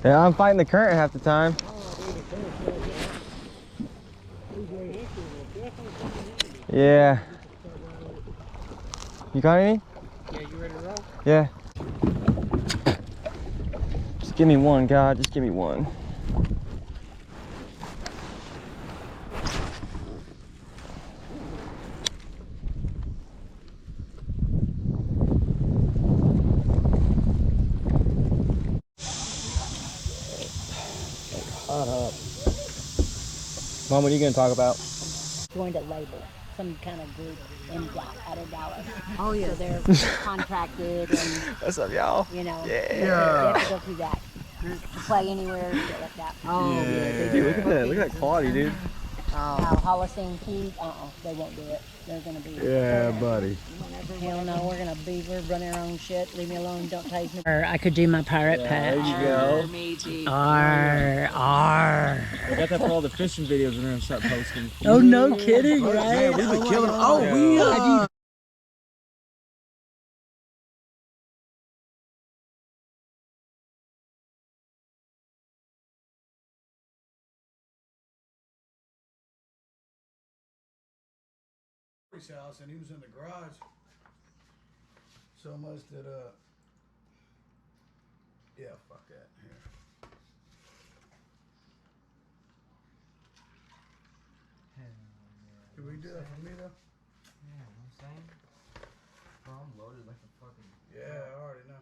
Yeah, I'm fighting the current half the time. Yeah. You got any? Yeah, you ready to roll? Yeah. Just give me one, God. Just give me one. Mom, what are you going to talk about? Joined a label, some kind of group out of Dallas. Oh, yeah. So they're contracted and, What's up, y'all? you know, Yeah. they have to go through that. To play anywhere, shit like that. Oh, yeah. They Dude, look at that quality, dude. Now, Holocene Heat, they won't do it. They're going to be. Yeah, buddy. Hell no, we're running our own shit. Leave me alone, don't tase me. Or I could do my pirate patch. There you go. Arr. I got that for all the fishing videos we're going to start posting. Oh, no kidding, right? Man, we've been killing. Yeah. His house and he was in the garage so much that yeah, fuck that. Here. Can we do that for me though? Yeah, you know what I'm saying? Bro, I'm loaded like a fucking... Yeah, I already know.